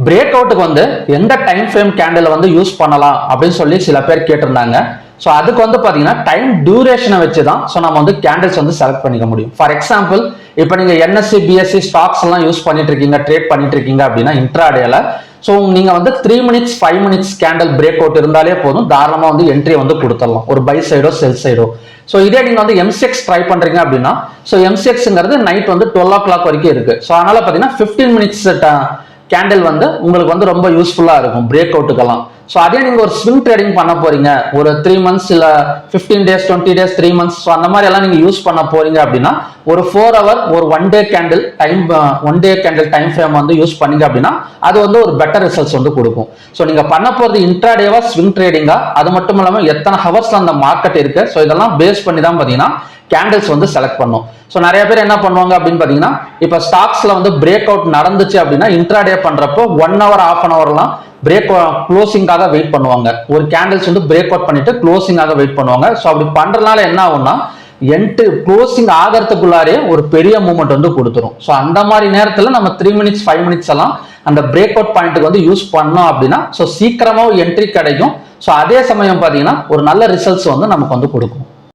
Break அவுட்டுக்கு வந்து எந்த time frame candle வந்து யூஸ் பண்ணலாம் அப்படின்னு சொல்லி சில பேர் கேட்டிருந்தாங்க. ஸோ அதுக்கு வந்து பார்த்தீங்கன்னா டைம் டியூரேஷனை வச்சு தான் ஸோ நம்ம வந்து கேண்டில்ஸ் வந்து செலக்ட் பண்ணிக்க முடியும். ஃபார் எக்ஸாம்பிள் இப்போ நீங்கள் என்எஸ்சி பிஎஸ்சி ஸ்டாக்ஸ் எல்லாம் யூஸ் பண்ணிட்டு இருக்கீங்க, ட்ரேட் பண்ணிட்டு இருக்கீங்க அப்படின்னா இன்ட்ராடேல ஸோ நீங்க வந்து 3 minutes 5 minutes candle break out இருந்தாலே போதும், தாராளமாக வந்து என்ட்ரி வந்து கொடுத்துடலாம், ஒரு பை சைடோ செல் சைடோ. ஸோ இதே நீங்க வந்து எம்சிஎக்ஸ் ட்ரை பண்றீங்க அப்படின்னா ஸோ எம்சிஎக்ஸ்ங்கிறது நைட் வந்து 12 o'clock வரைக்கும் இருக்கு. ஸோ அதனால பார்த்தீங்கன்னா 15 மினிட்ஸ் கேண்டில் வந்து உங்களுக்கு வந்து ரொம்ப யூஸ்ஃபுல்லா இருக்கும் பிரேக் அவுட்டுக்கெல்லாம். ஸோ அதே நீங்க ஒரு ஸ்விங் ட்ரேடிங் பண்ண போறீங்க, ஒரு 3 months இல்ல 15 days 20 days 3 months ஸோ அந்த மாதிரி எல்லாம் நீங்க யூஸ் பண்ண போறீங்க அப்படின்னா ஒரு 4 hour ஒரு 1 day கேண்டில் டைம் ஃப்ரேம் வந்து யூஸ் பண்ணீங்க அப்படின்னா அது வந்து ஒரு பெட்டர் ரிசல்ட்ஸ் வந்து கொடுக்கும். ஸோ நீங்க பண்ண போறது இன்ட்ராடேவா ஸ்விங் ட்ரேடிங்கா, அது மட்டும் இல்லாம எத்தனை ஹவர்ஸ்ல அந்த மார்க்கெட் இருக்கு, ஸோ இதெல்லாம் பேஸ் பண்ணி தான் பாத்தீங்கன்னா கேண்டில்ஸ் வந்து செலக்ட் பண்ணும். ஸோ நிறைய பேர் என்ன பண்ணுவாங்க அப்படின்னு பாத்தீங்கன்னா இப்போ ஸ்டாக்ஸ்ல வந்து பிரேக் அவுட் நடந்துச்சு அப்படின்னா இன்ட்ராடே பண்றப்போ 1 hour 1/2 hourலாம் பிரேக் க்ளோசிங்காக வெயிட் பண்ணுவாங்க. ஒரு கேண்டில்ஸ் வந்து பிரேக் அவுட் பண்ணிட்டு க்ளோசிங்காக வெயிட் பண்ணுவாங்க. ஸோ அப்படி பண்றதுனால என்ன ஆகும்னா க்ளோசிங் ஆகிறதுக்குள்ளாரே ஒரு பெரிய மூவ்மெண்ட் வந்து கொடுத்துரும். ஸோ அந்த மாதிரி நேரத்தில் நம்ம 3 மினிட்ஸ் 5 மினிட்ஸ் எல்லாம் அந்த பிரேக் அவுட் பாயிண்ட்டுக்கு வந்து யூஸ் பண்ணோம் அப்படின்னா ஸோ சீக்கிரமா என்ட்ரி கிடைக்கும். ஸோ அதே சமயம் பார்த்தீங்கன்னா ஒரு நல்ல ரிசல்ட்ஸ் வந்து நமக்கு வந்து கொடுக்கும்.